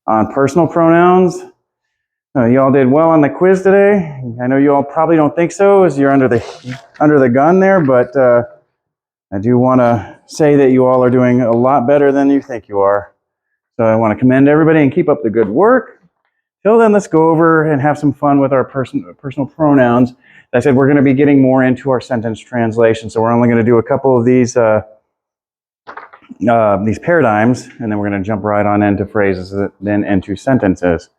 on personal pronouns. You all did well on the quiz today. I know you all probably don't think so, as you're under the gun there, but I do want to say that you all are doing a lot better than you think you are. So I want to commend everybody and keep up the good work. Till then, let's go over and have some fun with our personal pronouns. As I said, we're going to be getting more into our sentence translation, so we're only going to do a couple of these paradigms, and then we're going to jump right on into phrases, then into sentences.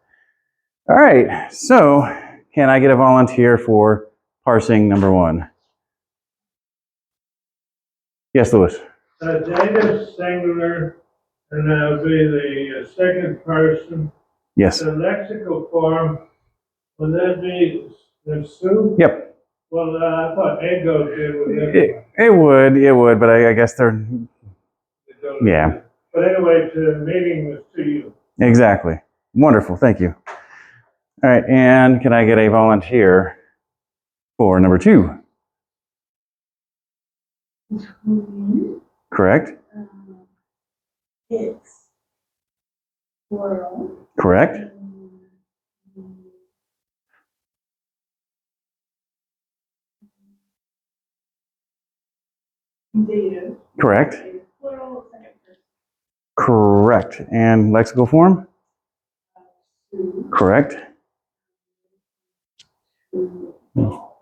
All right, so can I get a volunteer for parsing number 1? Yes, Louis. Dative singular, and that would be the second person. Yes. The lexical form, would that be the Sue? Yep. Well, I thought ego did with it. It would, but I guess they're, yeah. But anyway, the meeting was to you. Exactly. Wonderful, thank you. All right, and can I get a volunteer for number 2? Correct. It's plural. Correct. Dative. Correct. Plural, second person. Correct. And lexical form? Correct.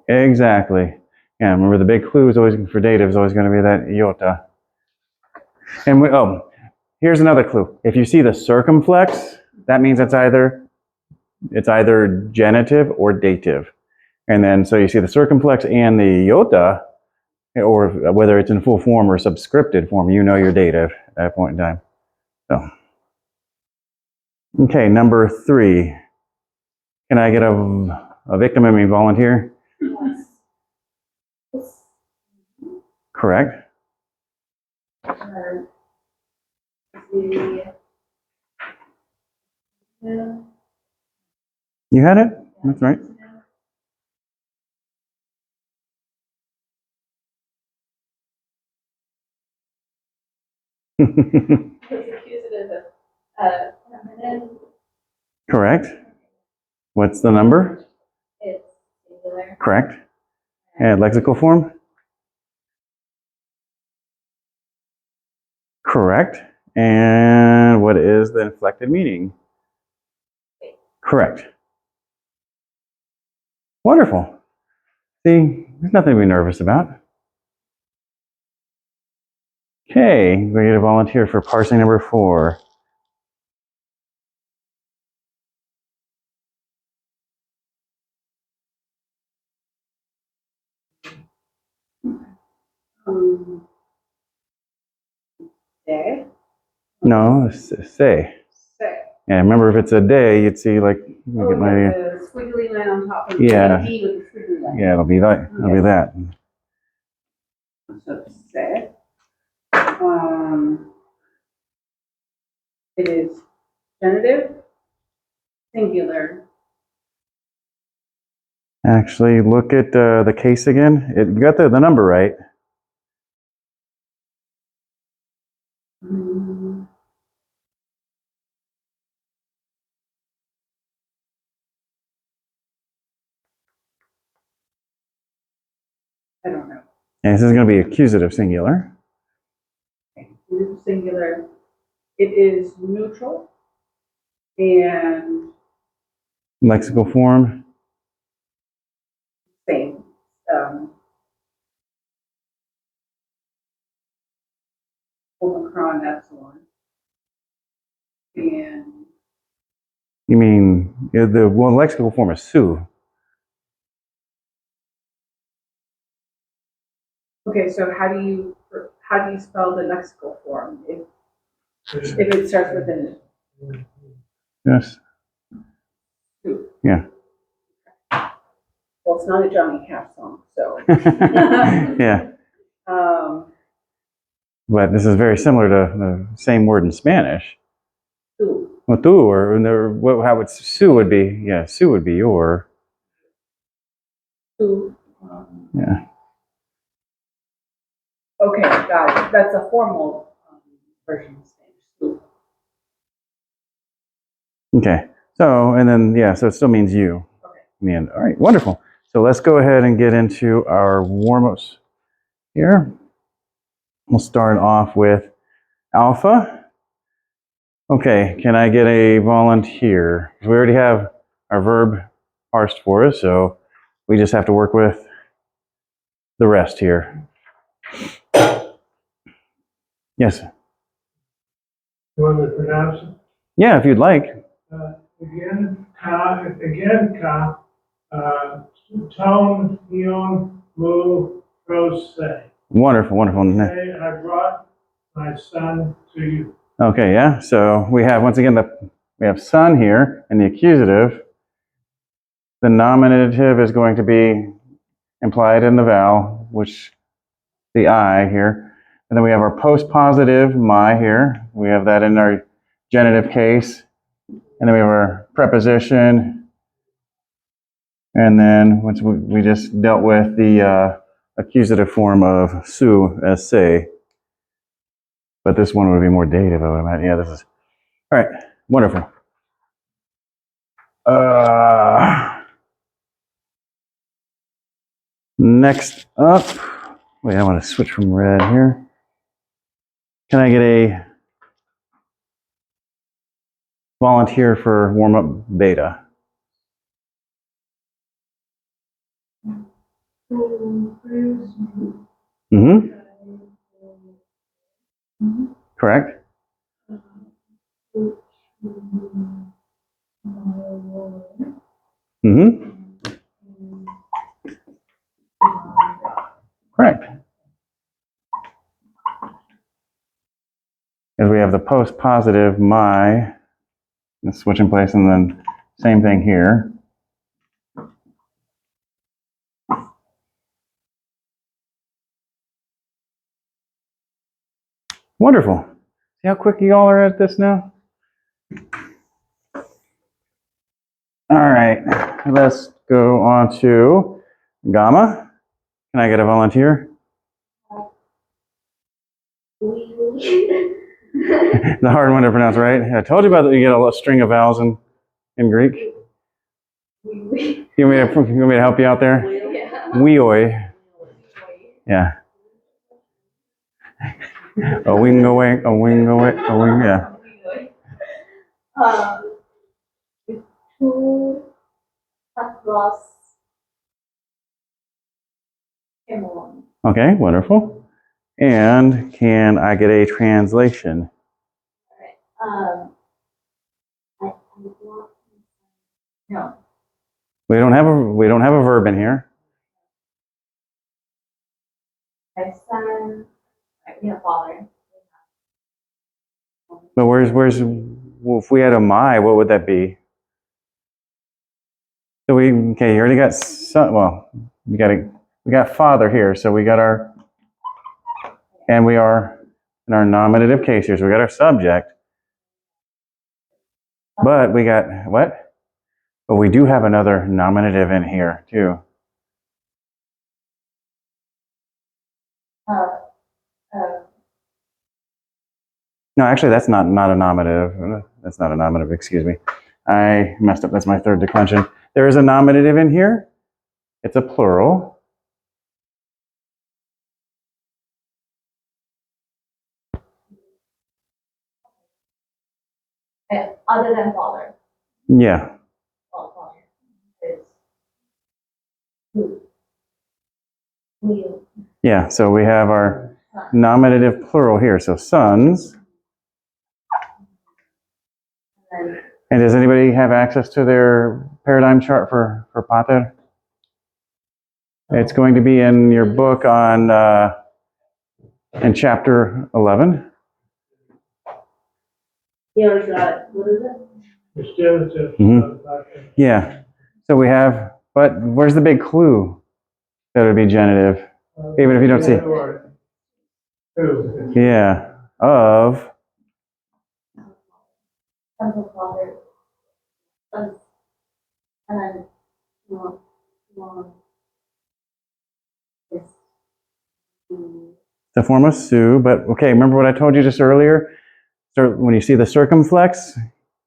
Exactly. Yeah, remember the big clue is always for dative is always going to be that iota. And here's another clue. If you see the circumflex, that means it's either genitive or dative. And then so you see the circumflex and the iota, or whether it's in full form or subscripted form, you know your dative at that point in time. So, okay, number 3. Can I get a victim and a volunteer? Yes. Correct. You had it? That's right. Correct. What's the number? It's singular. Correct. And lexical form? Correct. And what is the inflected meaning? Correct. Wonderful. See, there's nothing to be nervous about. Okay, we get a volunteer for parsing number 4. Day. No, say. Say. Yeah, remember if it's a day, you'd see like, Oh, the squiggly line on top of the yeah. D with the squiggly line. Yeah, it'll be that. It'll be that. So say. It is genitive, singular. Actually, look at the case again. You got the number right. I don't know. And this is going to be accusative singular. Okay. Singular. It is neutral and Lexical form. same. Omicron, epsilon. And You mean the lexical form is Sue. okay, so how do you spell the lexical form if it starts with an Yes. Sue? Yeah. Well, it's not a Johnny Cash song, so. Yeah. But this is very similar to the same word in Spanish. Sue. Well, tú, or how it's Sue would be. Yeah, Sue would be your. Sue. Yeah. Okay, got it. That's a formal version of Spanish. Sue. Okay. So, and then, yeah, so it still means you in the end. All right, wonderful. So let's go ahead and get into our warm-ups here. We'll start off with alpha. Okay, can I get a volunteer? We already have our verb parsed for us, so we just have to work with the rest here. Yes. You want me to pronounce it? Yeah, if you'd like. Again, ka, tone, yon, mu, rose, say. Wonderful, wonderful. Say, I brought my son to you. Okay, yeah. So we have, once again, we have son here in the accusative. The nominative is going to be implied in the vowel, which the I here. And then we have our post-positive my here. We have that in our genitive case. And then we have our preposition. And then once we just dealt with the accusative form of su as say. But this one would be more dative, I would imagine. Yeah, this is. All right, wonderful. Next up, wait, I want to switch from red here. Can I get a volunteer for warm-up beta? Mm-hmm. Correct. Mm-hmm. Correct. As we have the post-positive my, let's switch in place, and then same thing here. Wonderful. See how quick you all are at this now? All right, let's go on to gamma. Can I get a volunteer? The hard one to pronounce, right? I told you about that. You get a string of vowels in Greek. You want me to help you out there? Weoi. Yeah. A wing away, a wing away, a wing, yeah. To across Cameroon. Okay, wonderful. And can I get a translation? I no. We don't have a verb in here. My son, father. But well, if we had a my, what would that be? So okay, you already got son, well, we got father here, so we got and we are in our nominative case here, so we got our subject. But we got what? But we do have another nominative in here too. No, actually, that's not a nominative. That's not a nominative, excuse me. I messed up. That's my third declension. There is a nominative in here. It's a plural. Other than father. Yeah. Well, father is who. Yeah, so we have our nominative plural here. So sons. And does anybody have access to their paradigm chart for pater? It's going to be in your book on in chapter 11. What is it? It's genitive. Yeah. So we have, but where's the big clue that would be genitive? Even if you don't see. Yeah. Of. Sons of father. Sons. And then The form of su, but okay, remember what I told you just earlier? So when you see the circumflex,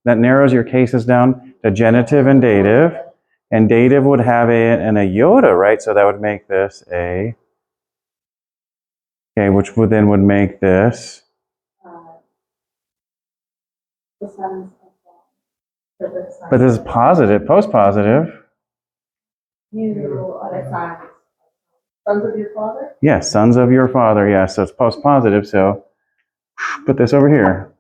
that narrows your cases down to genitive and dative. And dative would have an iota, right? So that would make this a, okay, which would then would make this, The sons of God. For the sons but this is of positive, post-positive. You are the sons. Sons of your father? Yes, sons of your father, yes, so it's post-positive, so put this over here.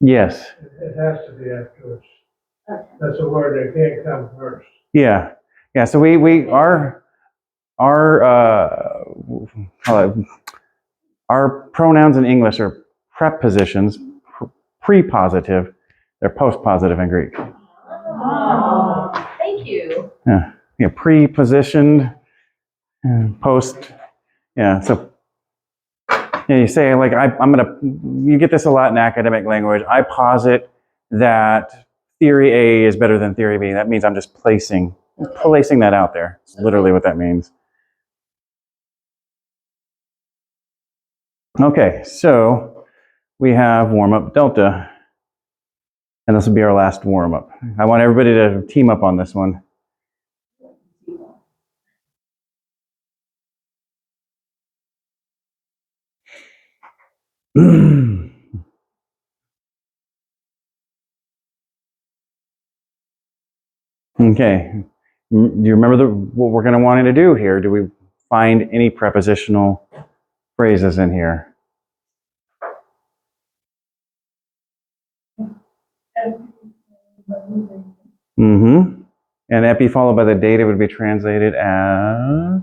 Yes, It has to be afterwards. Okay. That's a word that can't come first. yeah, yeah, so our pronouns in English are prepositions, pre-positive, they're post-positive in Greek. Oh, thank you. Yeah, pre-positioned, post, yeah, so yeah, you say like you get this a lot in academic language. I posit that theory A is better than theory B. That means I'm just placing that out there. It's literally what that means. Okay, so we have warm-up delta, and this will be our last warm-up. I want everybody to team up on this one. Okay, do you remember what we're going to want to do here? Do we find any prepositional phrases in here? Mm-hmm. And epi followed by the data would be translated as?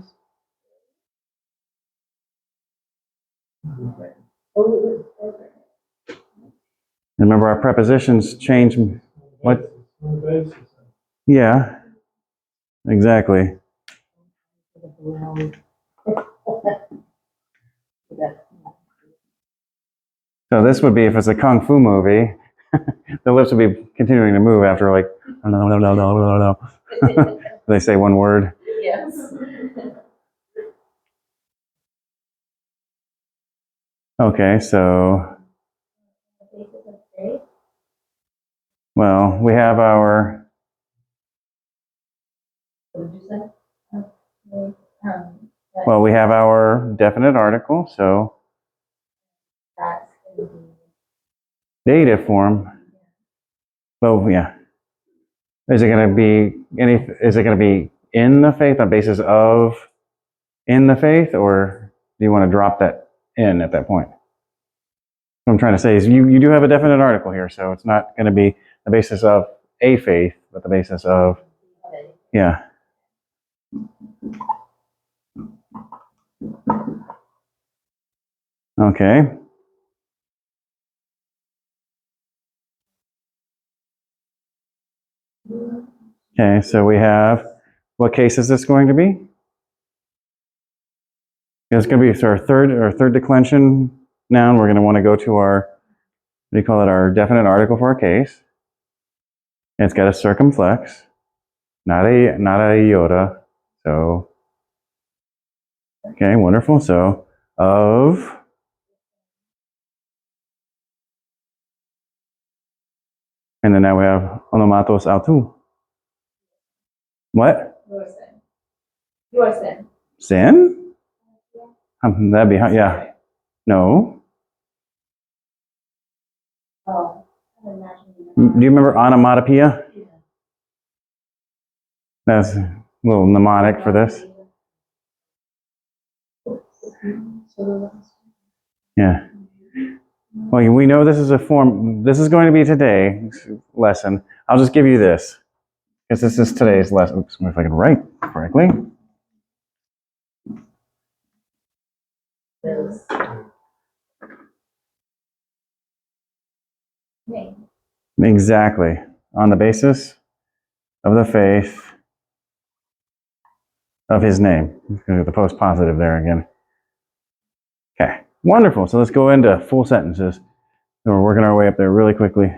Remember our prepositions change. What? On the basis of- Yeah, exactly. So this would be if it's a kung fu movie, the lips would be continuing to move after like, no. They say one word. Yes. Okay, so, well, we have our, What did you say? well, we have our definite article, so That's in dative form. Well, yeah. Is it going to be in the faith on basis of in the faith, or do you want to drop that in at that point? What I'm trying to say is you do have a definite article here, so it's not going to be the basis of a faith, but the basis of, yeah. Okay. Okay, so we have, what case is this going to be? It's going to be our third declension noun. We're going to want to go to our, what do you call it, our definite article for our case. And it's got a circumflex, not a iota. So, okay, wonderful. So, of, and then now we have onomatos autou. What? Your sin. Sin? That'd be, yeah. No. Oh, I Do you remember onomatopoeia? That's a little mnemonic for this. Yeah. Well, we know this is a form. This is going to be today's lesson. I'll just give you this, because this is today's lesson. Oops, if I can write correctly. Exactly. On the basis of the faith of his name. The post positive there again. Okay. Wonderful. So let's go into full sentences. So we're working our way up there really quickly.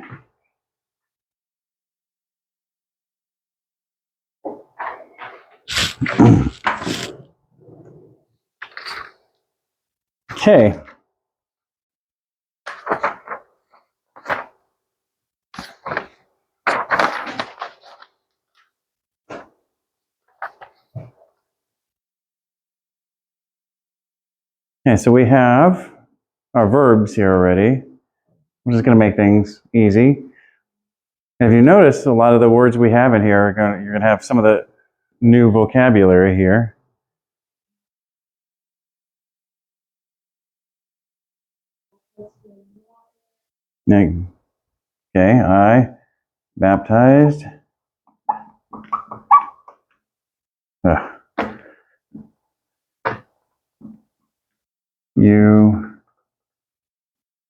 Okay. Okay, so we have our verbs here already. I'm just going to make things easy. And if you notice, a lot of the words we have in here, you're going to have some of the new vocabulary here. Okay, I baptized. You,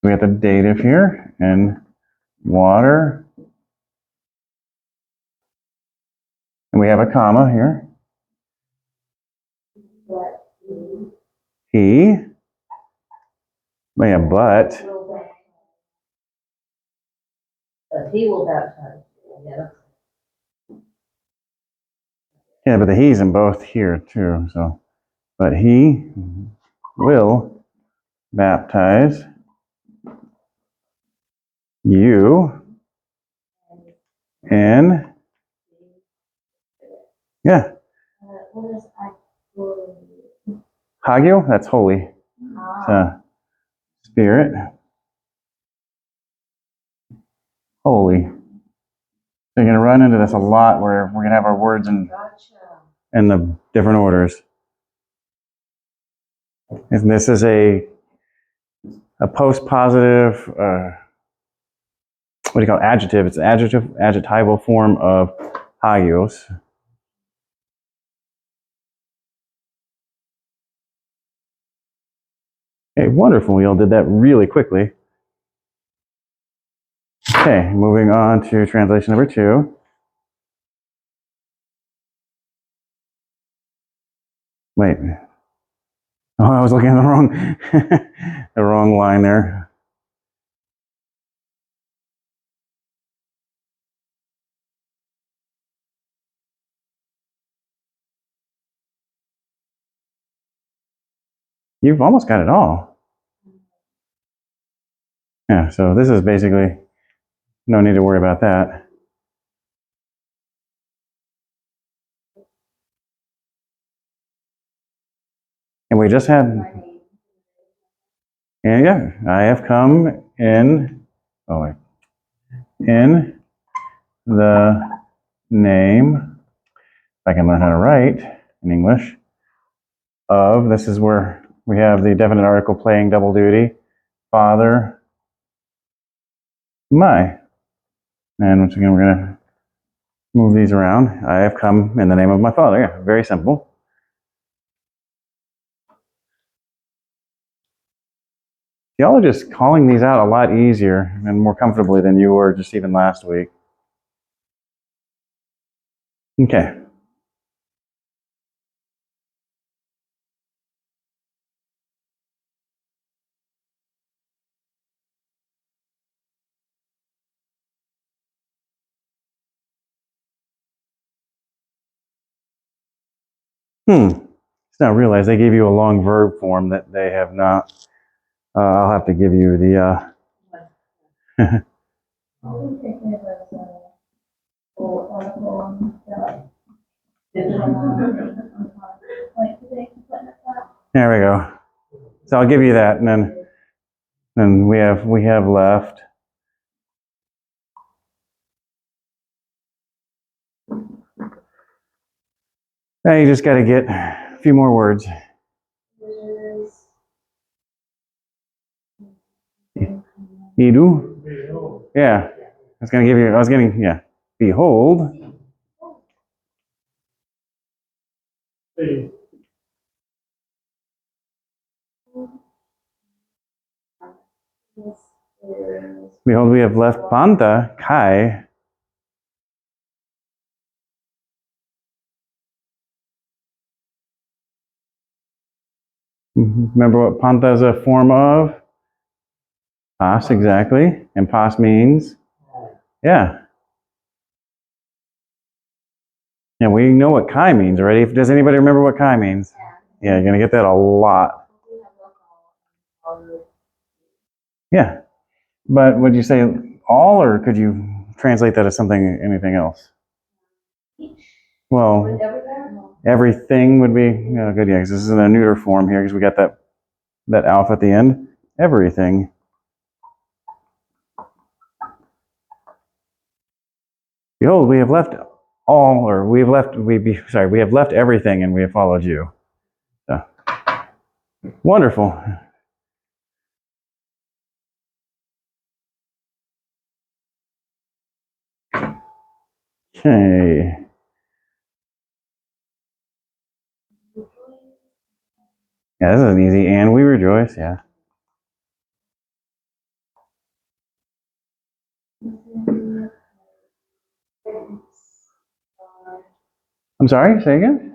we got the dative here, and water. And we have a comma here. He. We have but. But he will baptize you. Yeah. Yeah, but the he's in both here too. So, but he will baptize you in. Yeah. What is actually? Hagio, that's holy. Spirit. Holy. So you're going to run into this a lot where we're going to have our words in the different orders. And this is a post-positive, what do you call it? Adjective. It's an adjectival form of hagios. Okay, wonderful. We all did that really quickly. Okay, moving on to translation number 2. Wait. Oh, I was looking at the wrong line there. You've almost got it all. Yeah, so this is basically no need to worry about that. And we just had, and yeah, I have come in the name, if I can learn how to write in English, of, this is where we have the definite article playing double duty, Father, my. And once again, we're going to move these around. I have come in the name of my Father. Yeah, very simple. Y'all are just calling these out a lot easier and more comfortably than you were just even last week. Okay. Just now realize they gave you a long verb form that they have not. I'll have to give you the. There we go. So I'll give you that, and then we have left. Now you just got to get a few more words. Idu. Behold. Yeah. Behold. See. Behold, we have left Panta, Kai. Remember what Panta is a form of? Pas, exactly. And pas means? Yeah. Yeah, we know what Kai means already. Does anybody remember what Kai means? Yeah, you're going to get that a lot. Yeah. But would you say all, or could you translate that as anything else? Well, everything would be good. Yeah, because this is in a neuter form here, because we got that that alpha at the end, everything. Behold, we have left all, or we have left, we have left everything and we have followed you. So, wonderful. Okay. Yeah, this is an easy. And we rejoice. Yeah. I'm sorry. Say again.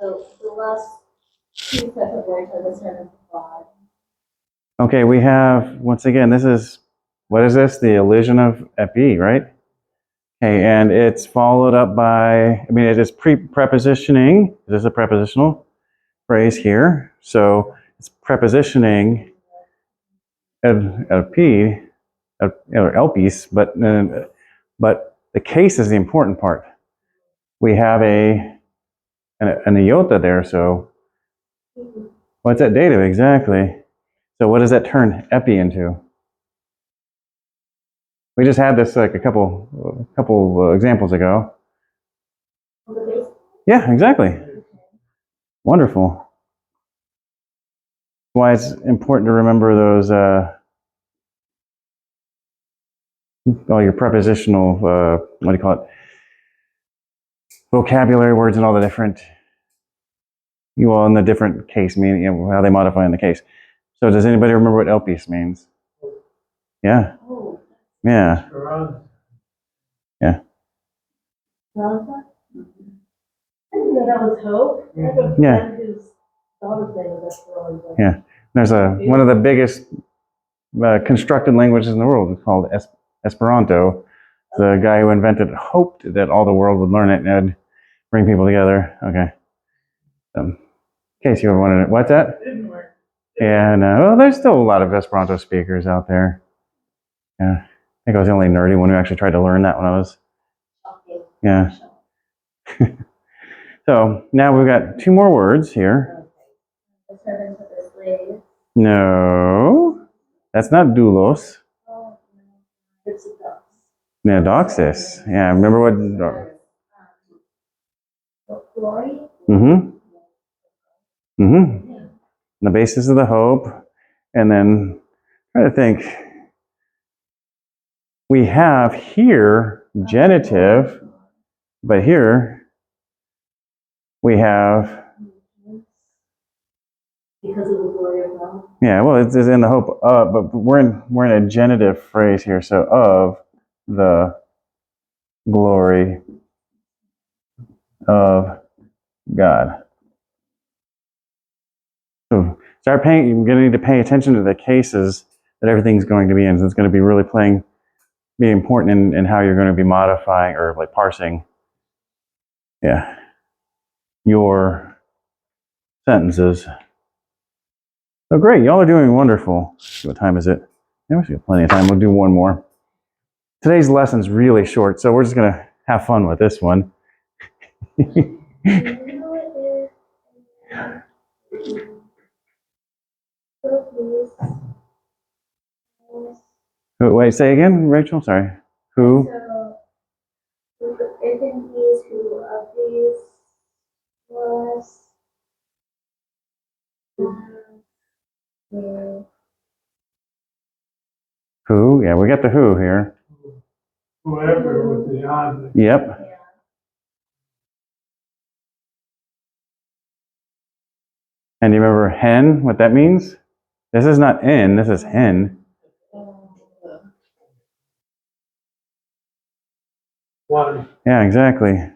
The last two sets of words are the servants of God. Okay, we have once again. This is what is this? The elision of epi, right? Okay, and it's followed up by. I mean, it is prepositioning. This is a prepositional phrase here. So it's prepositioning epi or elpis, but the case is the important part. We have an iota there, so what's that dative exactly? So what does that turn epi into? We just had this like a couple examples ago. Yeah, exactly. Wonderful. Why it's important to remember those all your prepositional what do you call it? Vocabulary words and all the different in the different case meaning, how they modify in the case. So does anybody remember what elpis means? Yeah. Yeah. Yeah. That was hope. Yeah. Yeah. There's one of the biggest constructed languages in the world. It's called Esperanto. The guy who invented it hoped that all the world would learn it and it'd bring people together. Okay. In case you ever wanted it. What's that? Didn't work. Yeah, no. Well, there's still a lot of Esperanto speakers out there. Yeah. I think I was the only nerdy one who actually tried to learn that when I was. Yeah. So now we've got two more words here. The servants of the slave. No. That's not doulos. It's a dox. Yeah, doxis. Yeah, remember what? Glory. The basis of the hope. And then try to think. We have here genitive, but here we have. Because of the glory of God. Yeah, well, it's in the hope of, but we're in a genitive phrase here, so of the glory of God. So you're going to need to pay attention to the cases that everything's going to be in. So it's going to be really be important in how you're going to be modifying or like parsing, yeah, your sentences. So great, y'all are doing wonderful. Let's see, what time is it? Yeah, we got plenty of time. We'll do one more. Today's lesson's really short, so we're just going to have fun with this one. Wait, say again, Rachel? Sorry. Who? So, if in these who of these was Who? Yeah, we got the who here. Whoever with the object. Yep. And you remember hen, what that means? This is not in, this is hen. One. Yeah, exactly.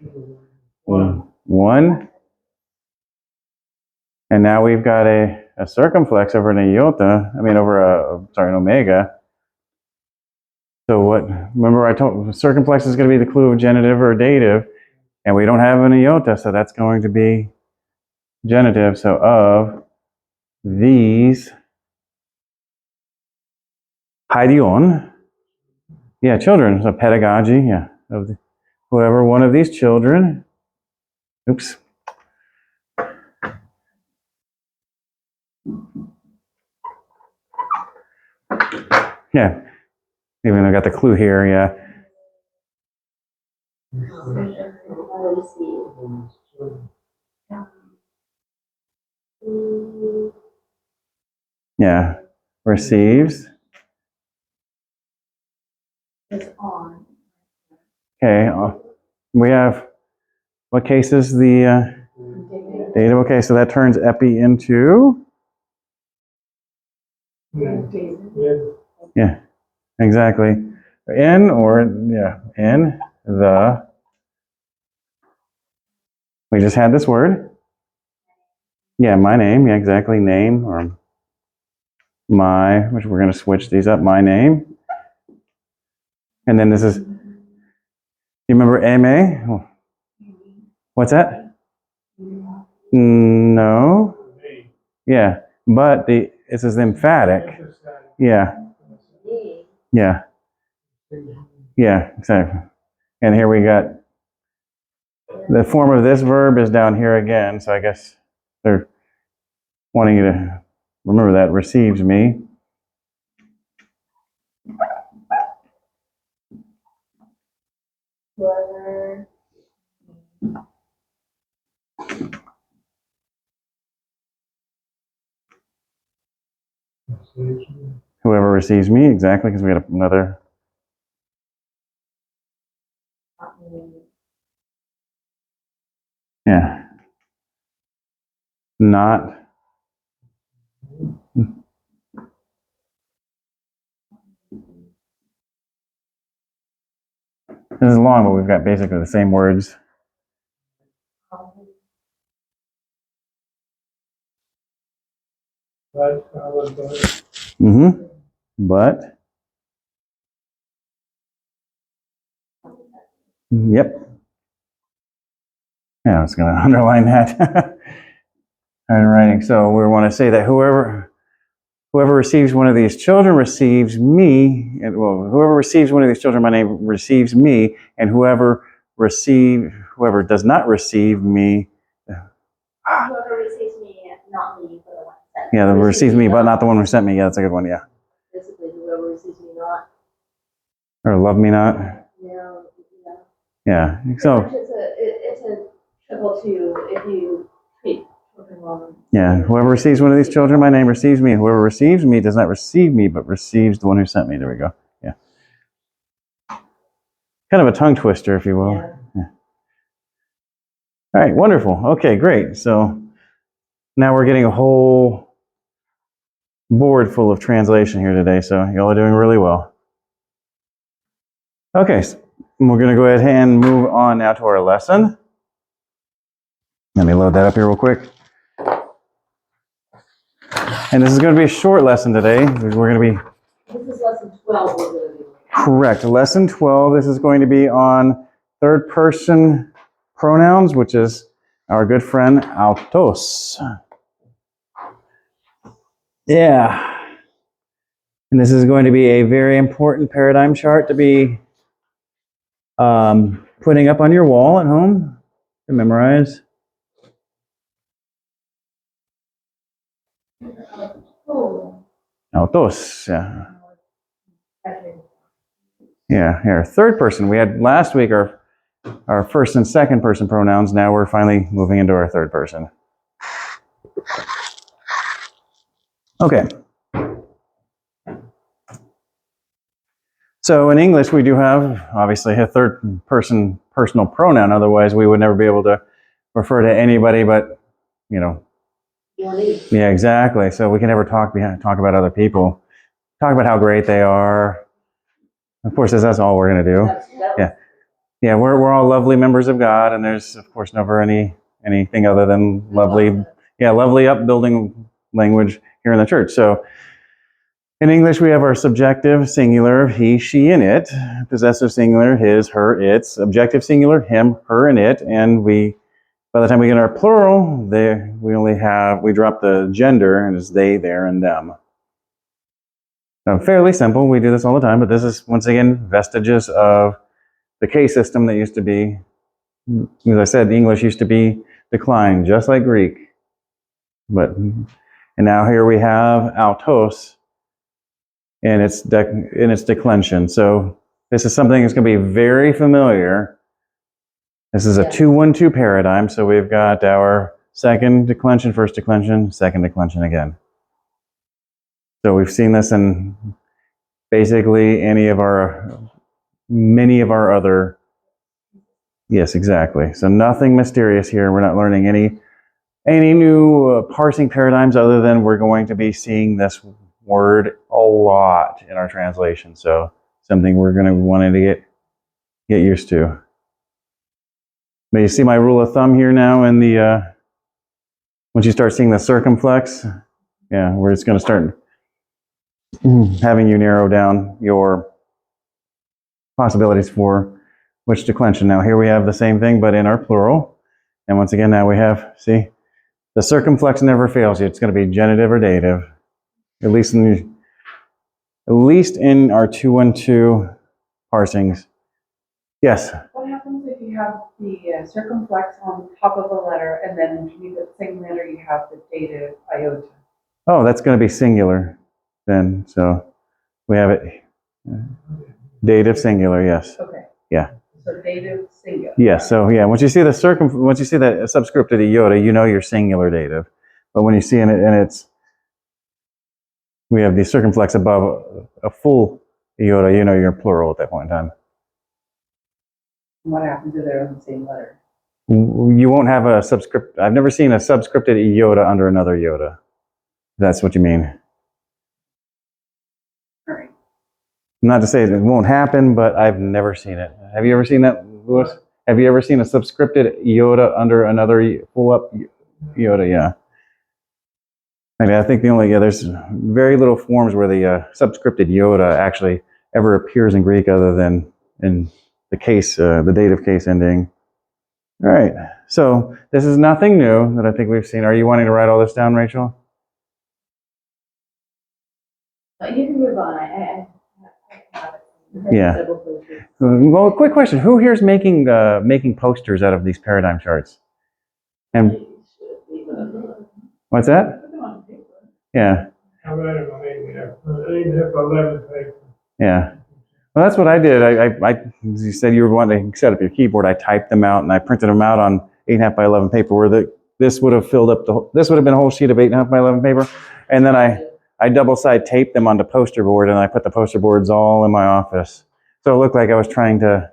One. And now we've got a circumflex over an iota, an omega. So remember I told circumflex is going to be the clue of genitive or dative, and we don't have an iota, so that's going to be genitive. So of these Haidion, yeah, children, so pedagogy, yeah, of whoever one of these children, oops. Yeah. Even I got the clue here, yeah. Yeah. Receives. It's on. Okay. We have, what case is the dative? Okay, so that turns epi into, yeah, exactly. In the, we just had this word. Yeah, my name. Yeah, exactly. Name or my, which we're going to switch these up. My name. And then this is, you remember aime? What's that? No. Yeah, but this is emphatic. Yeah. Yeah. Yeah, exactly. And here we got, the form of this verb is down here again, so I guess they're wanting you to remember that, receives me. Whoever. Whoever receives me, exactly, because we got another. Yeah. Not. This is long, but we've got basically the same words. Mm-hmm. But. Yep. Yeah, I was going to underline that. Writing. So we want to say that whoever receives one of these children receives me, and well, whoever receives one of these children, my name receives me, and whoever does not receive me. Whoever receives me, not me, but the one sent. Yeah, the receives me, but not the one who sent me. Yeah, that's a good one. Yeah. Basically, whoever receives me, not. Or love me not. No. Yeah. So. It's a triple two if you treat children wrong. Yeah. Whoever receives one of these children, my name receives me. Whoever receives me does not receive me, but receives the one who sent me. There we go. Yeah. Kind of a tongue twister, if you will. Yeah. All right. Wonderful. Okay. Great. So now we're getting a whole board full of translation here today. So y'all are doing really well. Okay. So we're going to go ahead and move on now to our lesson. Let me load that up here real quick. And this is going to be a short lesson today. We're going to be. This is lesson 12 we're going to do. Correct. Lesson 12. This is going to be on third-person pronouns, which is our good friend autos. Yeah. And this is going to be a very important paradigm chart to be putting up on your wall at home to memorize. Autos. Yeah. Yeah. Here, third person. We had last week our first and second person pronouns. Now we're finally moving into our third person. Okay. So in English, we do have, obviously, a third person personal pronoun. Otherwise, we would never be able to refer to anybody but, yeah, exactly. So we can never talk about other people. Talk about how great they are. Of course, that's all we're going to do. Yeah. Yeah, we're all lovely members of God, and there's, of course, never anything other than lovely upbuilding language here in the church. So in English, we have our subjective singular, he, she, and it. Possessive singular, his, her, its. Objective singular, him, her, and it. And by the time we get our plural, we drop the gender, and it's they, their, and them. So fairly simple. We do this all the time, but this is, once again, vestiges of the case system that used to be, as I said, English used to be declined, just like Greek. And now here we have autos, in its declension. So this is something that's going to be very familiar. This is a 2-1-2 paradigm. So we've got our second declension, first declension, second declension again. So we've seen this in basically many of our other. Yes, exactly. So nothing mysterious here. We're not learning any new parsing paradigms other than we're going to be seeing this word a lot in our translation. So something we're going to want to get used to. But you see my rule of thumb here now in the once you start seeing the circumflex, yeah, we're just going to start having you narrow down your possibilities for which declension. Now here we have the same thing, but in our plural. And once again, now we have, see, the circumflex never fails you. It's going to be genitive or dative, at least in our 2-1-2 parsings. Yes. What happens if you have the circumflex on top of a letter and then underneath the same letter you have the dative iota? Oh, that's going to be singular then. So we have it dative singular, yes. Okay. Yeah. So dative singular. Yeah, so yeah, once you see that subscripted iota, you know you're singular dative. But when you see we have the circumflex above a full iota, you know you're plural at that point in time. What happens if they're on the same letter? You won't have a subscript. I've never seen a subscripted iota under another iota. That's what you mean. All right. Not to say it won't happen, but I've never seen it. Have you ever seen that, Louis? Have you ever seen a subscripted iota under another full up iota? Yeah. I think there's very little forms where the subscripted iota actually ever appears in Greek other than in the case, the dative case ending. All right. So this is nothing new that I think we've seen. Are you wanting to write all this down, Rachel? You can move on. I have it. Yeah. Well, quick question: who here is making posters out of these paradigm charts? And what's that? Yeah. I read it on ADF 11 paper. Yeah. Well, that's what I did. I as you said, you were wanting to set up your keyboard. I typed them out and I printed them out on 8.5 by 11 paper. Where this would have filled up this would have been a whole sheet of 8.5 by 11 paper, and then I double side taped them onto poster board, and I put the poster boards all in my office. So it looked like I was trying to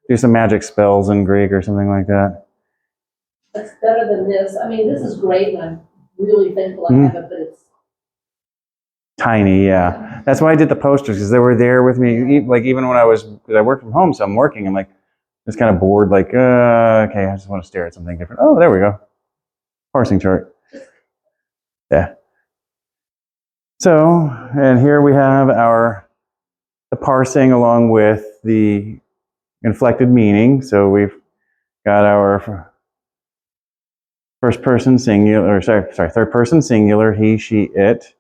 do some magic spells in Greek or something like that. It's better than this. I mean, this is great, and I'm really thankful I have it, but it's tiny, yeah. That's why I did the posters, because they were there with me. Like even when I work from home, so I'm working. I'm like just kind of bored. Like okay, I just want to stare at something different. Oh, there we go. Parsing chart. Yeah. So, and here we have the parsing along with the inflected meaning. So we've got our third person singular, he, she, it,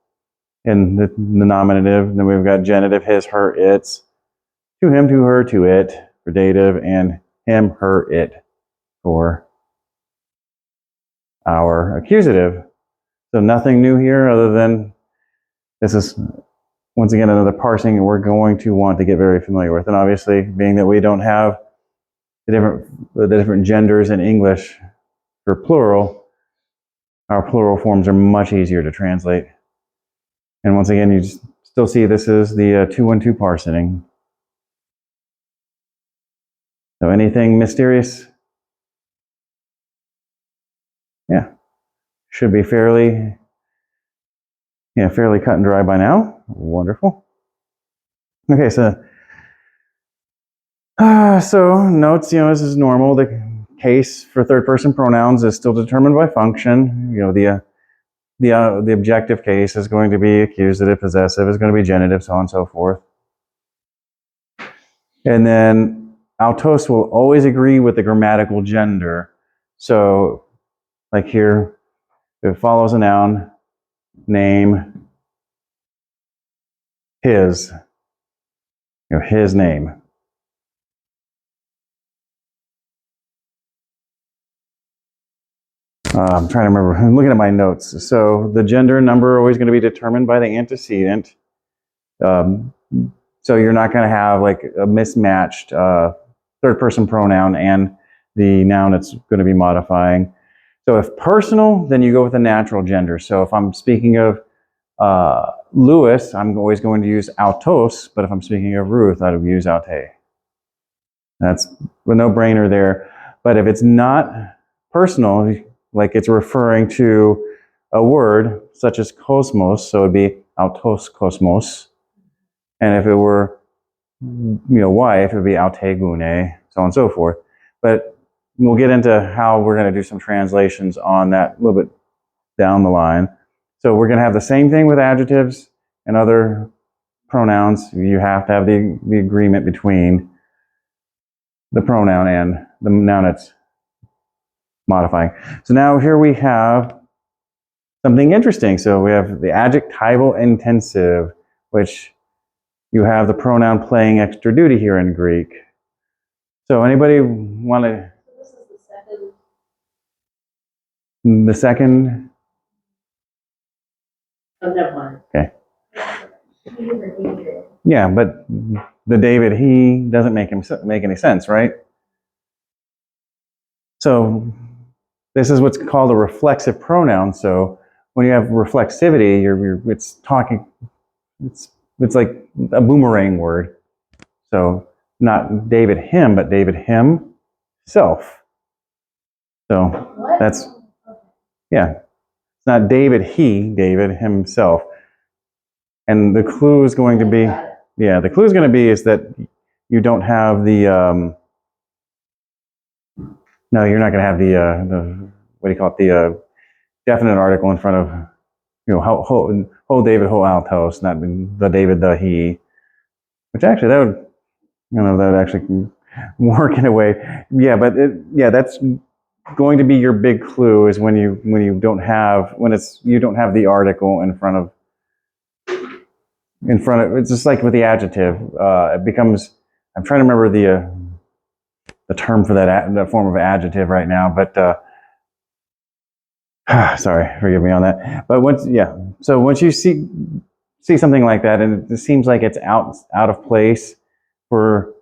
in the nominative. And then we've got genitive, his, her, its, to him, to her, to it, for dative, and him, her, it, for our accusative. So nothing new here other than this is, once again, another parsing we're going to want to get very familiar with. And obviously, being that we don't have the different genders in English for plural, our plural forms are much easier to translate. And once again, you still see this is the 2-1-2 parsing. So anything mysterious? Yeah. Should be fairly cut and dry by now. Wonderful. Okay, so notes, this is normal. The case for third-person pronouns is still determined by function. The objective case is going to be accusative, possessive is going to be genitive, so on and so forth. And then autos will always agree with the grammatical gender. So, like here, it follows a noun, name, his, his name. I'm trying to remember. I'm looking at my notes. So the gender and number are always going to be determined by the antecedent. So you're not going to have like a mismatched third-person pronoun and the noun it's going to be modifying. So if personal, then you go with the natural gender. So if I'm speaking of Louis, I'm always going to use autos, but if I'm speaking of Ruth, I would use aute. That's a no-brainer there. But if it's not personal, like it's referring to a word such as cosmos, so it'd be autos kosmos. And if it were, wife, it would be aute gune, so on and so forth. But we'll get into how we're going to do some translations on that a little bit down the line. So we're going to have the same thing with adjectives and other pronouns. You have to have the agreement between the pronoun and the noun it's modifying. So now here we have something interesting. So we have the adjectival intensive, which you have the pronoun playing extra duty here in Greek. So anybody want to? This is the second. The second? Oh, never mind. Okay. Yeah, but the David, he doesn't make any sense, right? So this is what's called a reflexive pronoun. So when you have reflexivity, it's like a boomerang word. So not David him, but David himself. So What? that's, yeah. It's not David he, David himself. And the clue is going to be, the clue is going to be is that you don't have the, no, you're not going to have the what do you call it, the definite article in front of, ho David, ho altos, not the David, the he, which actually that would actually work in a way. Yeah, but that's going to be your big clue is when you don't have, you don't have the article in front of, it's just like with the adjective, it becomes, I'm trying to remember the term for that form of adjective right now, but sorry, forgive me on that. But so once you see something like that, and it seems like it's out of place for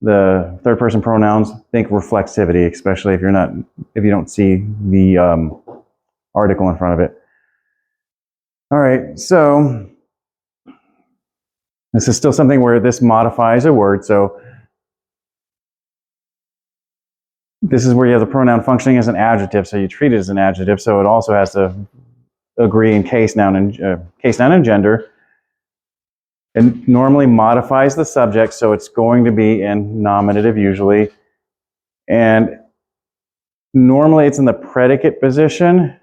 the third person pronouns, think reflexivity, especially if you don't see the article in front of it. All right, so this is still something where this modifies a word. So this is where you have the pronoun functioning as an adjective, so you treat it as an adjective. So it also has to agree in case, noun, and gender. It normally modifies the subject, so it's going to be in nominative usually. And normally it's in the predicate position,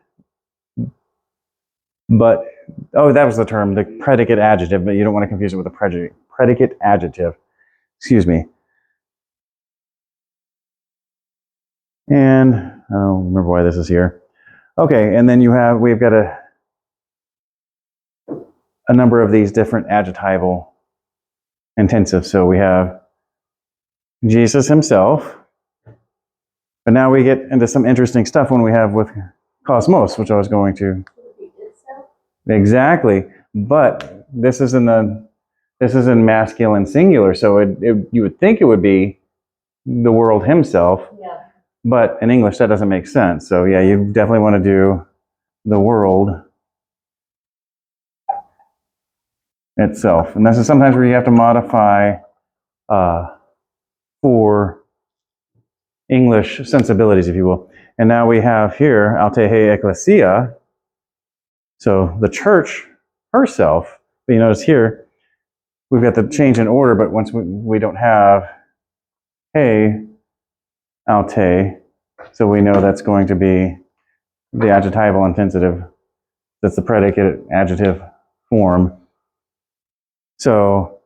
but, that was the term, the predicate adjective, but you don't want to confuse it with the predicate adjective. Excuse me. And I don't remember why this is here. Okay, and then we've got a number of these different adjectival intensives. So we have Jesus himself, but now we get into some interesting stuff when we have with cosmos, which I was going to. Exactly, but this is in masculine singular, so you would think it would be the world himself, but in English that doesn't make sense. So yeah, you definitely want to do the world itself, and this is sometimes where you have to modify for English sensibilities, if you will. And now we have here alte he ecclesia, so the church herself. But you notice here we've got the change in order, but once we don't have he alte, so we know that's going to be the adjectival intensive. That's the predicate adjective form. So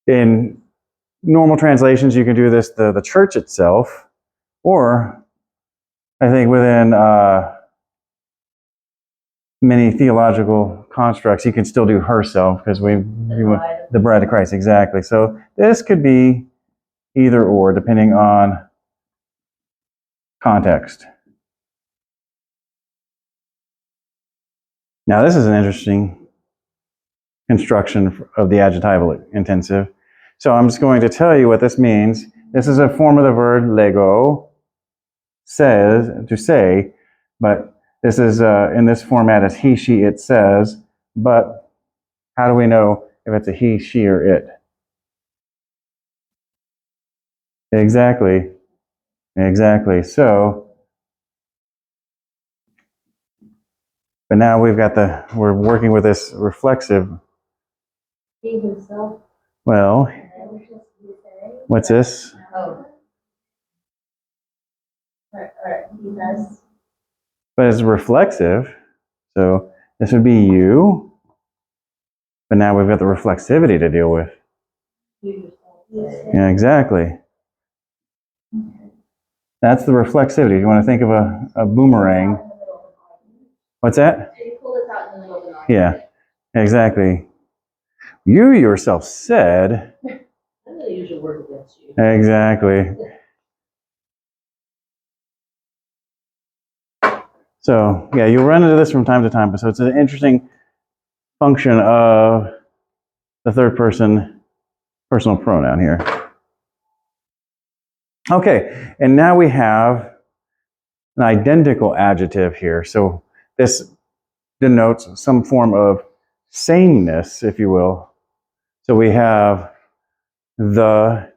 in normal translations, you can do this, the church itself, or I think within many theological constructs, you can still do herself, because the bride of Christ, exactly. So this could be either or, depending on context. Now this is an interesting construction of the adjectival intensive. So I'm just going to tell you what this means. This is a form of the verb lego, says, to say, but this is in this format as he, she, it says, but how do we know if it's a he, she, or it? Exactly. Exactly. So, but now we've got we're working with this reflexive. He himself. Well, what's this? Oh. Or he does. But it's reflexive. So this would be you. But now we've got the reflexivity to deal with. You yourself. Yeah, exactly. That's the reflexivity. You want to think of a boomerang. What's that? You pull it out in the middle of the night. Yeah, exactly. You yourself said. I'm going to use your word against you. Exactly. So, yeah, you'll run into this from time to time. So it's an interesting function of the third person personal pronoun here. Okay, and now we have an identical adjective here. So this denotes some form of sameness, if you will. So we have the,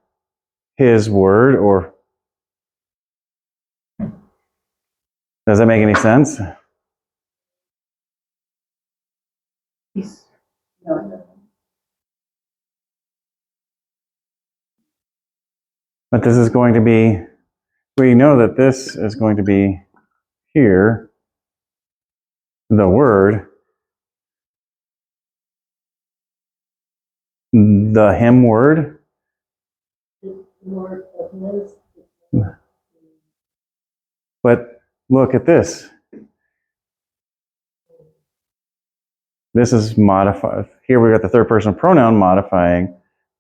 his word, or does that make any sense? No. But this is going to be, we know that this is going to be here, the word, the him word. Word of notice. But look at this. This is modified. Here we got the third person pronoun modifying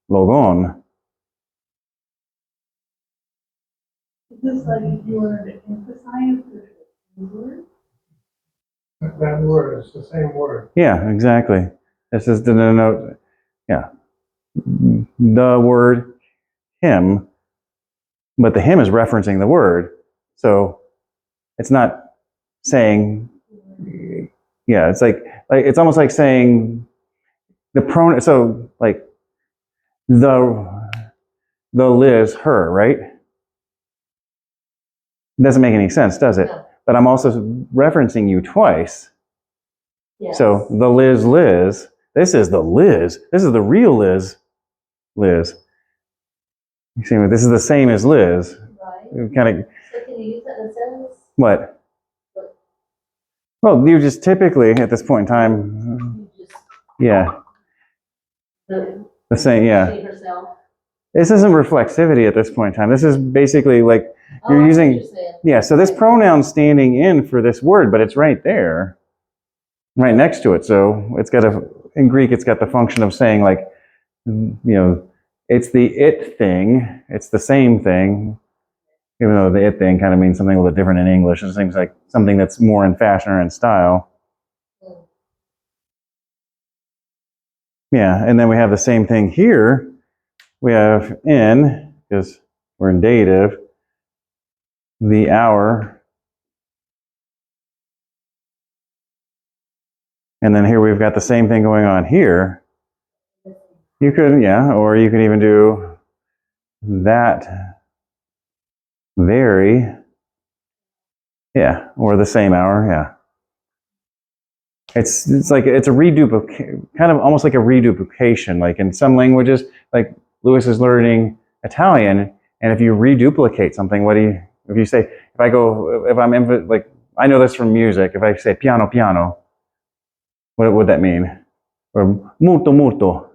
logon. Is this like if you were to emphasize the word? That word, it's the same word. Yeah, exactly. This is to denote, yeah, the word him, but the him is referencing the word. So it's not saying, yeah, it's like it's almost like saying the pronoun. So like the Liz, her, right? It doesn't make any sense, does it? No. But I'm also referencing you twice. Yes. So the Liz, this is the Liz. This is the real Liz. You see, this is the same as Liz. Right. Kind of. So can you use that in a sentence? What? Well, you just typically at this point in time, You just, yeah, the same, yeah. she herself. This isn't reflexivity at this point in time. This is basically like Oh, you're I see using, what you're saying. yeah. So this pronoun's standing in for this word, but it's right there, right next to it. So it's got in Greek, it's got the function of saying like, it's the it thing. It's the same thing. Even though the it thing kind of means something a little bit different in English. It seems like something that's more in fashion or in style. Yeah, and then we have the same thing here. We have in, because we're in dative, the hour. And then here we've got the same thing going on here. You could, yeah, or you could even do that very, yeah, or the same hour, yeah. It's like it's a reduplicate, kind of almost like a reduplication. Like in some languages, like Lewis is learning Italian, and if you reduplicate something, if you say, if I'm like, I know this from music. If I say piano piano, what would that mean? Or molto molto.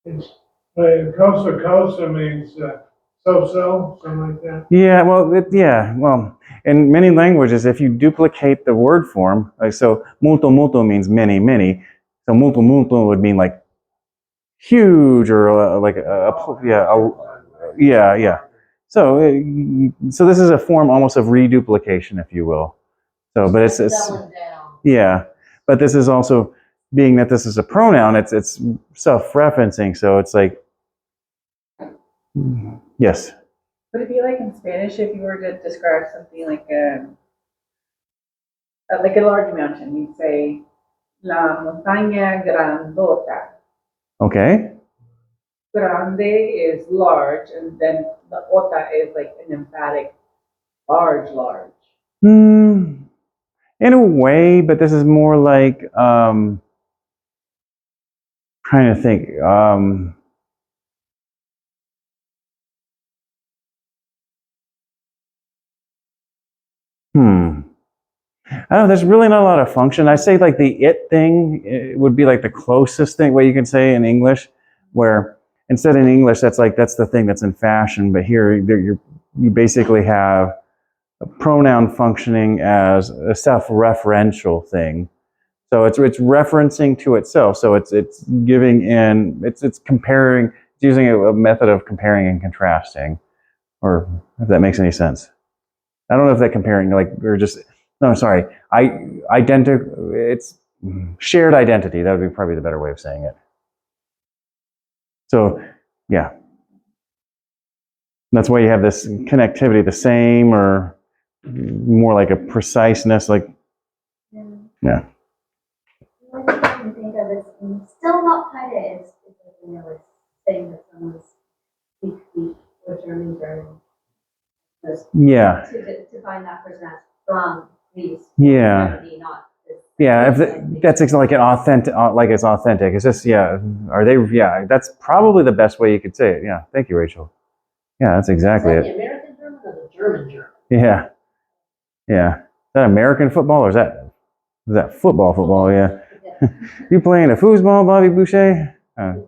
It's, cosa means so, something like that. Yeah, well, in many languages, if you duplicate the word form, like so, molto molto means many, many. So molto molto would mean like huge or yeah. So this is a form almost of reduplication, if you will. So, but it's doubling down. yeah, but this is also being that this is a pronoun, it's self-referencing. So it's like, yes. Would it be like in Spanish if you were to describe something like a large mountain? You'd say la montaña grandota. Okay. Grande is large, and then the ota is like an emphatic large. In a way, but this is more like trying to think. I don't know, there's really not a lot of function. I say like the it thing would be like the closest thing way you can say in English, where instead in English that's the thing that's in fashion, but here you basically have a pronoun functioning as a self-referential thing. So it's referencing to itself. So it's giving in, it's comparing, it's using a method of comparing and contrasting, or if that makes any sense. I don't know if that comparing or just no, sorry. It's shared identity. That would be probably the better way of saying it. So yeah, that's why you have this connectivity, the same, or more like a preciseness, like yeah. What I can think of is still not pirate is like saying that someone's speak or German. Yeah. To find that person as from Greece. Yeah. Not Yeah, if that's like an authentic, like it's authentic. It's just, yeah. Are they? Yeah, that's probably the best way you could say it. Yeah, thank you, Rachel. Yeah, that's exactly Is that it. the American German or the German German? Yeah, yeah. Is that American football or is that football? Yeah. You playing a foosball, Bobby Boucher? I've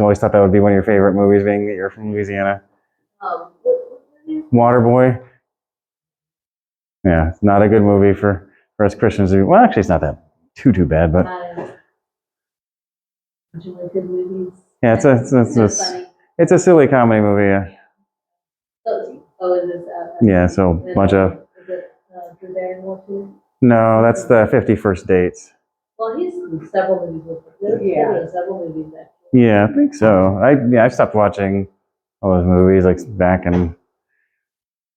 always thought that would be one of your favorite movies, being that you're from Louisiana. Waterboy. Yeah, it's not a good movie for us Christians. Well, actually, it's not that too bad, but Good movies. yeah, it's a silly comedy movie. Yeah. Is this? Yeah, so a bunch of. Is it Drew Barrymore too? No, that's the 51st Dates. Well, he's in several movies with her. Yeah. Several movies actually. Yeah, I think so. I stopped watching all those movies like back in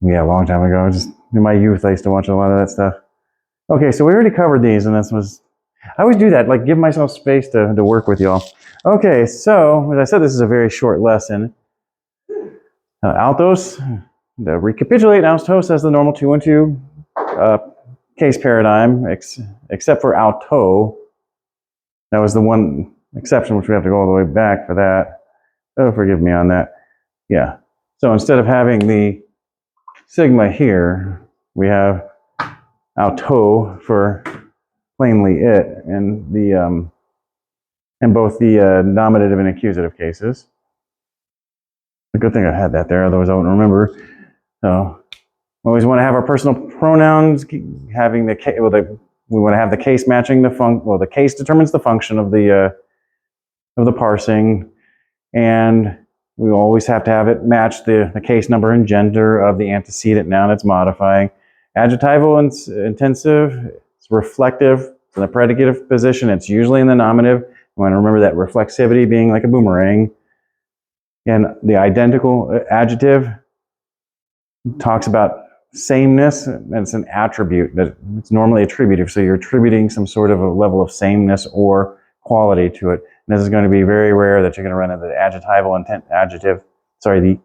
a long time ago. Just in my youth, I used to watch a lot of that stuff. Okay, so we already covered these, and I always do that, like give myself space to work with y'all. Okay, so as I said, this is a very short lesson. Altos, to recapitulate, altos has the normal 2 and 2 case paradigm, except for alto. That was the one exception, which we have to go all the way back for that. Oh, forgive me on that. Yeah. So instead of having the sigma here, we have alto for plainly it, and in both the nominative and accusative cases. A good thing I had that there, otherwise I wouldn't remember. So we always want to have our personal pronouns having we want to have the case matching the case determines the function of the parsing, and we always have to have it match the case number and gender of the antecedent noun it's modifying. Adjectival and intensive, it's reflective in the predicative position. It's usually in the nominative. You want to remember that reflexivity being like a boomerang. And the identical adjective talks about sameness, and it's an attribute that it's normally attributive. So you're attributing some sort of a level of sameness or quality to it. And this is going to be very rare that you're going to run into the the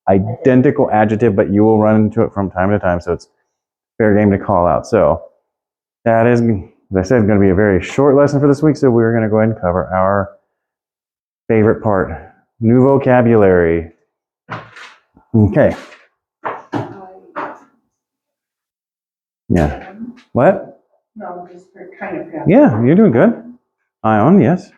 identical adjective, but you will run into it from time to time. So it's fair game to call out. So that is, as I said, going to be a very short lesson for this week. So we're going to go ahead and cover our favorite part, new vocabulary. Okay. Yeah. What? No, just for kind of. Yeah, you're doing good. Ion, yes.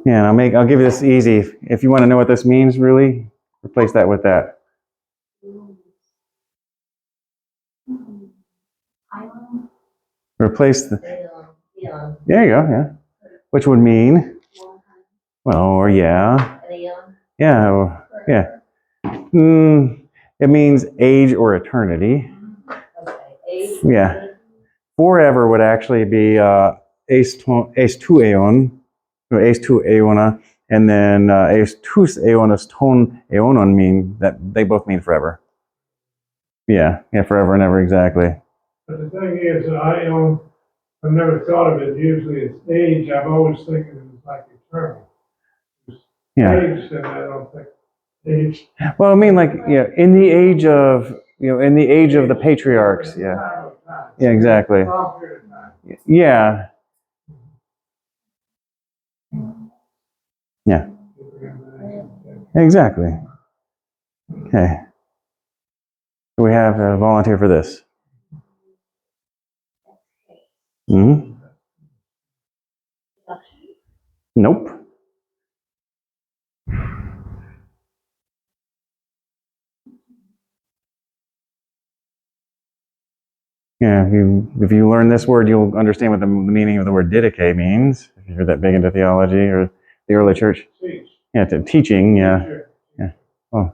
Yeah, and I'll give you this easy. If you want to know what this means, really, replace that with that. Replace the. There you go. Yeah. Which would mean. Well, or yeah. Yeah. Yeah. It means age or eternity. Okay, age. Yeah. Forever would actually be ace tu aeon, or ace tu aeona, and then ace tus aeonas ton aeonon mean that they both mean forever. Yeah, forever and ever, exactly. But the thing is, I've never thought of it. Usually it's age. I've always thinking it was like eternal. Yeah. Age, and I don't think age. Well, I mean, like, in the age of, in the age of the patriarchs. Yeah. Time of time. Yeah, exactly. Long period of time. Yeah. Yeah. Exactly. Okay. We have a volunteer for this. Hmm. Nope. Yeah, if you learn this word, you'll understand what the meaning of the word didache means. If you're that big into theology or the early church. Teach. Yeah, teaching. Yeah. Teacher. Yeah. Oh.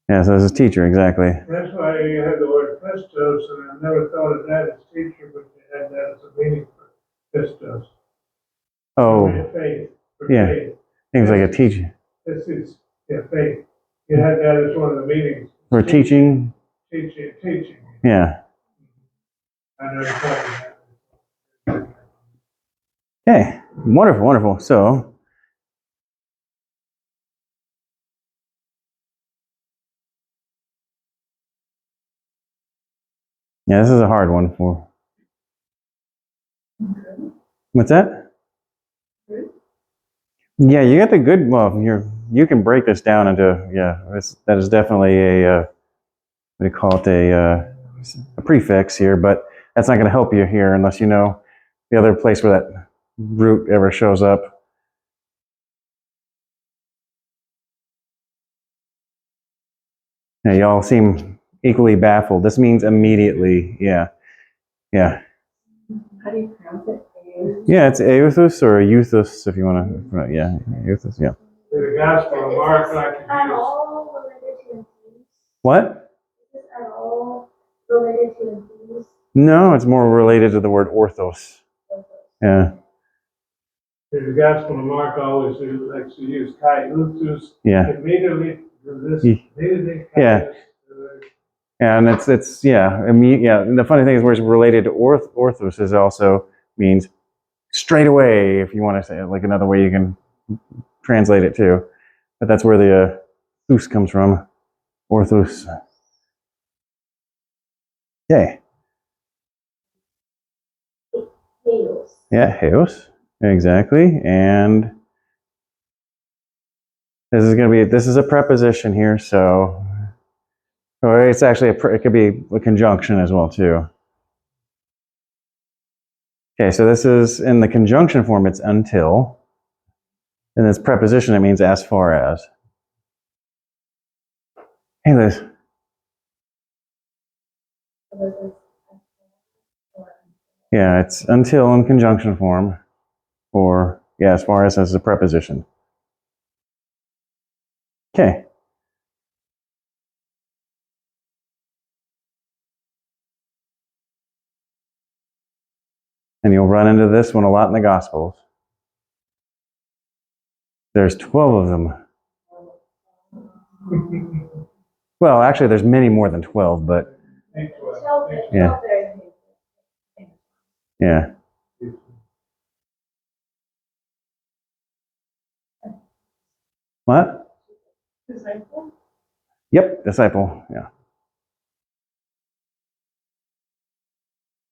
Yeah. So as a teacher, exactly. That's why you had the word pistos, and I never thought of that as teacher, but you had that as a meaning for pistos. Oh. Faith. For Yeah. faith. Things like a teacher. This is faith. You had that as one of the meanings. For teaching. Teaching. Yeah. I never thought of that. Okay. Wonderful. Wonderful. So. Yeah, this is a hard one for. What's that? Yeah, you got the good. Well, you can break this down into that is definitely a what do you call it, a prefix here, but that's not going to help you here unless you know the other place where that root ever shows up. Yeah, y'all seem equally baffled. This means immediately. Yeah. How do you pronounce it? Yeah, it's euthus or euthus if you want to. Yeah, euthus. Yeah. The Gospel of Mark, like At all related to abuse? What? Is it at all related to abuse? No, it's more related to the word orthos. Yeah. the Gospel of Mark always likes to use kai utus. Yeah. Immediately, this immediately. Yeah. And it's And the funny thing is, where it's related to orthos is also means straight away. If you want to say it, like another way you can translate it too, but that's where the thus comes from, orthos. Okay. Heos. Yeah, heos. Exactly. And this is a preposition here, so or it's actually it could be a conjunction as well too. Okay, so this is in the conjunction form. It's until. And this preposition, it means as far as. Hey, Liz. Yeah, it's until in conjunction form, or as far as a preposition. Okay. And you'll run into this one a lot in the Gospels. There's 12 of them. Well, actually, there's many more than 12, but yeah. Yeah. What? Disciple? Yep, disciple. Yeah.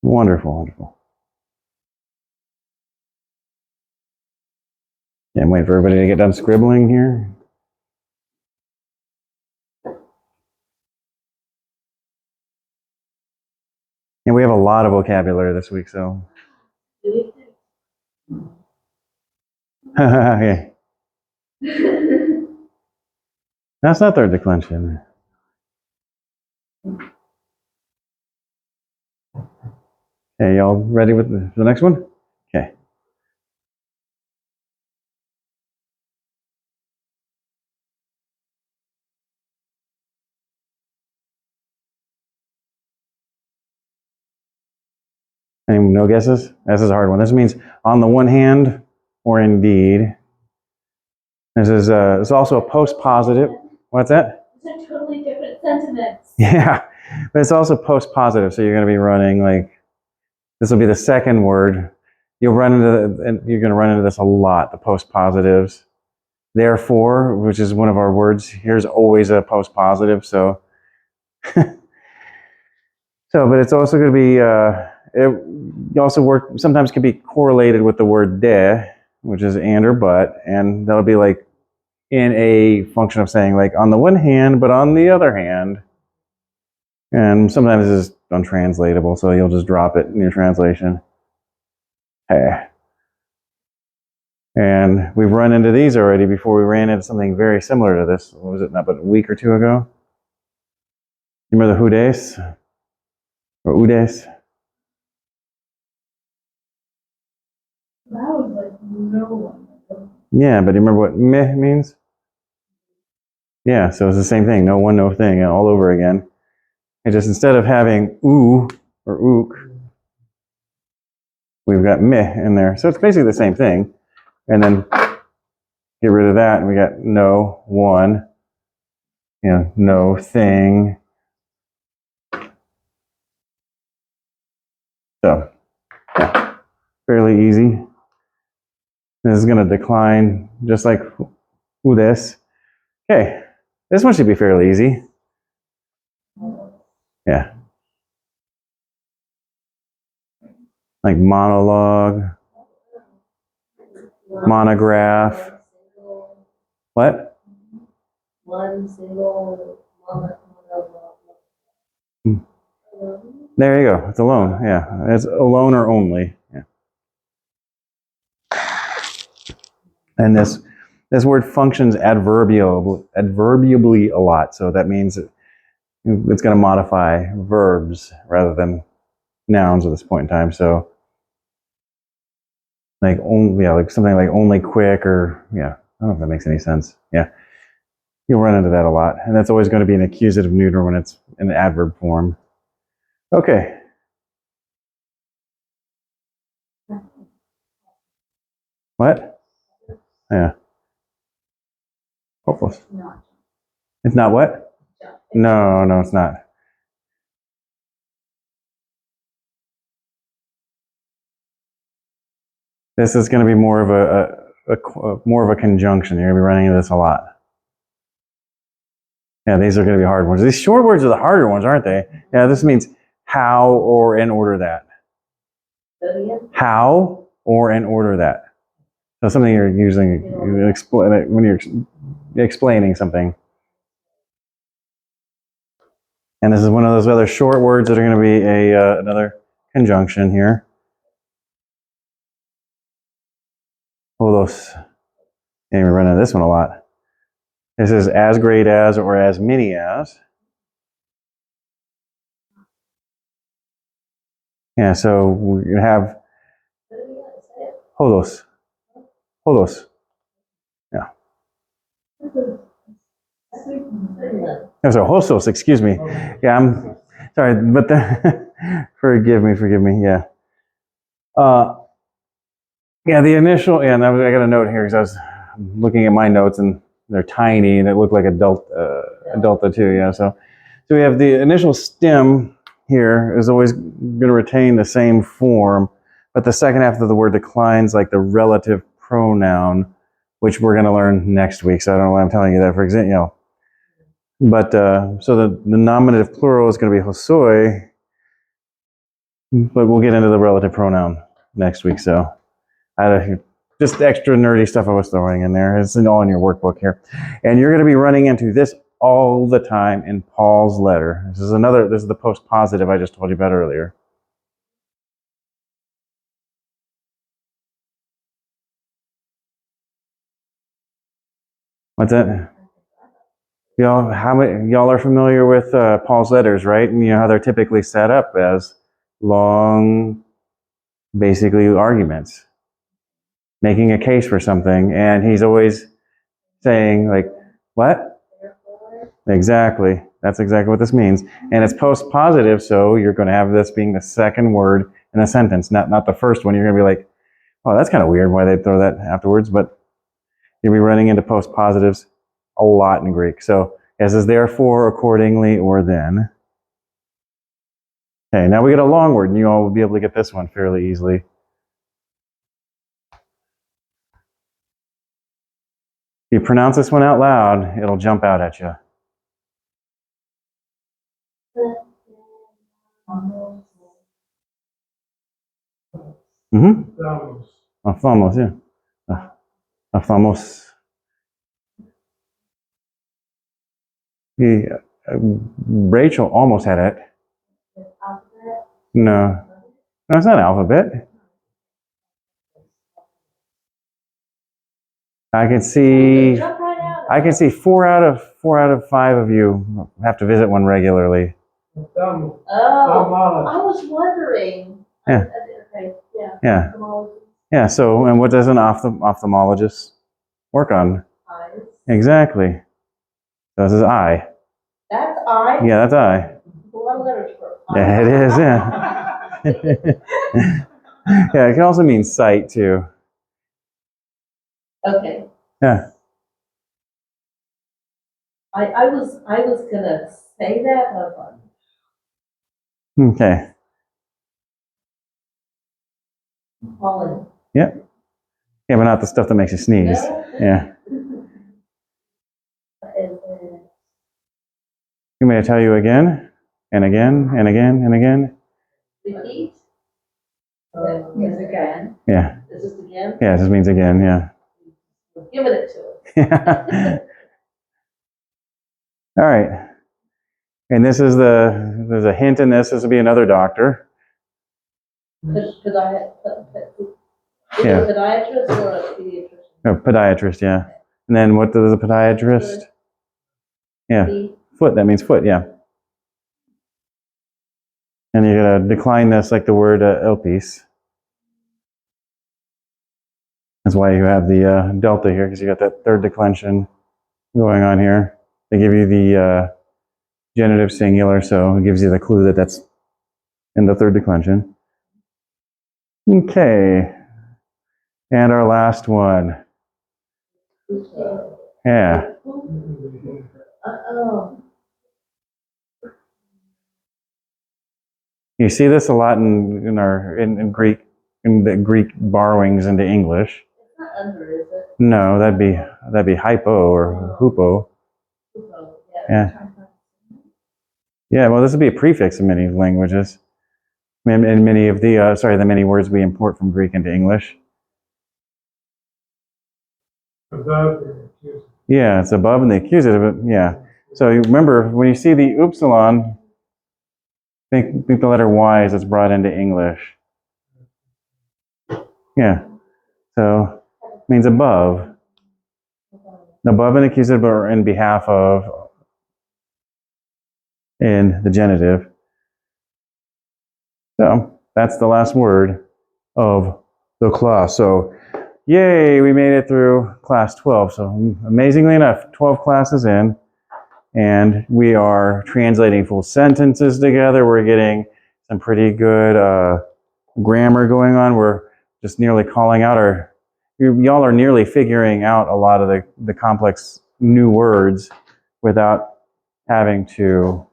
Wonderful, wonderful. Yeah, I'm waiting for everybody to get done scribbling here. And we have a lot of vocabulary this week, so. Okay. That's not third declension. Okay, y'all ready with the next one? Okay. Any no guesses? This is a hard one. This means on the one hand or indeed. This is it's also a post-positive. What's that? These are totally different sentiments. Yeah, but it's also post-positive. So you're going to be running like, this will be the second word. You're going to run into this a lot, the post-positives. Therefore, which is one of our words, here's always a post-positive. So, but it's also going to be, it also sometimes can be correlated with the word de, which is and or but, and that'll be like in a function of saying like on the one hand, but on the other hand. And sometimes it's just untranslatable, so you'll just drop it in your translation. Hey. And we've run into these already before. We ran into something very similar to this. What was it, not but a week or two ago? You remember the hudes? Or udes? That was like no one. Yeah, but do you remember what meh means? Yeah, so it's the same thing. No one, no thing, all over again. And just instead of having oo or ook, we've got meh in there. So it's basically the same thing. And then get rid of that, and we got no, one, no thing. So, yeah, fairly easy. This is going to decline just like this. Okay, this one should be fairly easy. Yeah. Like monologue, monograph. What? One single There you go. It's alone. Yeah, it's alone or only. Yeah. And this word functions adverbially a lot. So that means it's going to modify verbs rather than nouns at this point in time. So like only, like something like only quick, or I don't know if that makes any sense. Yeah, you'll run into that a lot, and that's always going to be an accusative neuter when it's in the adverb form. Okay. What? Yeah. Hopeless. It's not what? No, it's not. This is going to be more of a conjunction. You're going to be running into this a lot. Yeah, these are going to be hard ones. These short words are the harder ones, aren't they? Yeah, this means how or in order that. How or in order that. So something you're using when you're explaining something. And this is one of those other short words that are going to be another conjunction here. Holos. And we run into this one a lot. This is as great as or as many as. Yeah, so we have holos. Holos. Yeah. Oh, so hosos, excuse me. Yeah, I'm sorry, but forgive me. Yeah. Yeah, the initial, and I got a note here because I was looking at my notes and they're tiny and it looked like a delta too. Yeah, so we have the initial stem here is always going to retain the same form, but the second half of the word declines like the relative pronoun, which we're going to learn next week. So I don't know why I'm telling you that, for example, But so the nominative plural is going to be hosoi, but we'll get into the relative pronoun next week. So just extra nerdy stuff I was throwing in there. It's all in your workbook here. And you're going to be running into this all the time in Paul's letter. This is the post-positive I just told you about earlier. What's that? Y'all are familiar with Paul's letters, right? And you know how they're typically set up as long, basically arguments, making a case for something, and he's always saying like, what? Exactly. That's exactly what this means. And it's post-positive, so you're going to have this being the second word in a sentence, not the first one. You're going to be like, oh, that's kind of weird why they throw that afterwards, but you'll be running into post-positives a lot in Greek. So as is therefore, accordingly, or then. Okay, now we get a long word, and you all will be able to get this one fairly easily. If you pronounce this one out loud, it'll jump out at you. Mm-hmm. Thamos. Aphamos, yeah. Aphamos. Rachel almost had it. No, it's not alphabet. I can see Jump right out. I can see four out of 5 of you have to visit one regularly. Thamos. Oh, Thamos. I was wondering. Yeah. Okay, yeah. Yeah. Ophthalmology, Yeah, so and what does an ophthalmologist work on? eyes. Exactly. So this is eye. That's eye? Yeah, that's eye. A lot of letters for eye. Yeah, it is, yeah. Yeah, it can also mean sight too. Okay. Yeah. I was gonna say that, but Okay. Colin. Yeah, but not the stuff that makes you sneeze. No? Yeah. And then You may tell you again, and again, and again, and again. repeat. Yes, again. Yeah. Is this again? Yeah, it just means again, yeah. We're giving it to us. All right. And this is there's a hint in this. This will be another doctor. Could I, is Yeah. it a podiatrist or a pediatrician? A podiatrist, yeah. And then what does a podiatrist? Yeah. Feet. Foot, that means foot, yeah. And you're going to decline this like the word elpis. That's why you have the delta here, because you got that third declension going on here. They give you the genitive singular, so it gives you the clue that that's in the third declension. Okay. And our last one. Yeah. Oh. You see this a lot in Greek, in the Greek borrowings into English. It's not under, is it? No, that'd be hypo or hupo. Oh, Yeah. Yeah, well, this would be a prefix in many languages. And many of the many words we import from Greek into English. Above the accusative. Yeah, it's above in the accusative, but yeah. So you remember, when you see the upsilon, think the letter Y as it's brought into English. Yeah. So it means above. Above an accusative or in behalf of in the genitive. So that's the last word of the class. So yay, we made it through class 12. So amazingly enough, 12 classes in, and we are translating full sentences together. We're getting some pretty good grammar going on. We're just nearly calling out y'all are nearly figuring out a lot of the complex new words without having to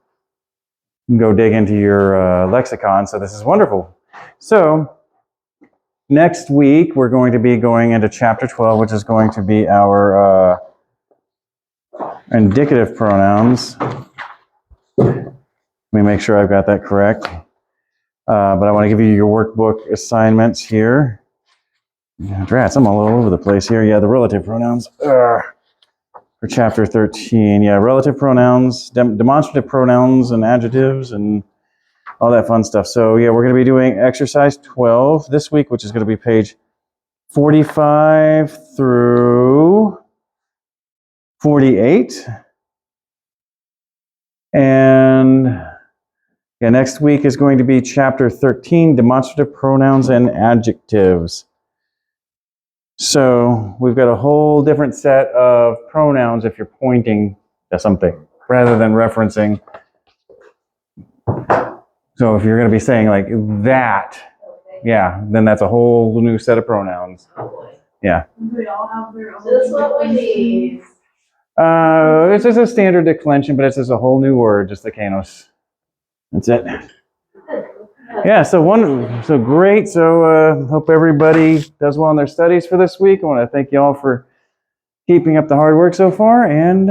go dig into your lexicon. So this is wonderful. So next week, we're going to be going into chapter 12, which is going to be our indicative pronouns. Let me make sure I've got that correct. But I want to give you your workbook assignments here. Drats, I'm all over the place here. Yeah, the relative pronouns for chapter 13. Yeah, relative pronouns, demonstrative pronouns and adjectives and all that fun stuff. So yeah, we're going to be doing exercise 12 this week, which is going to be page 45 through 48. And yeah, next week is going to be chapter 13, demonstrative pronouns and adjectives. So we've got a whole different set of pronouns if you're pointing to something. rather than referencing. So if you're going to be saying like that, Okay. yeah, then that's a whole new set of pronouns. Oh, boy. Yeah. They all have their own. Just what we need. It's just a standard declension, but it's just a whole new word, just the canos. That's it. Yeah, so great. So hope everybody does well in their studies for this week. I want to thank you all for keeping up the hard work so far, and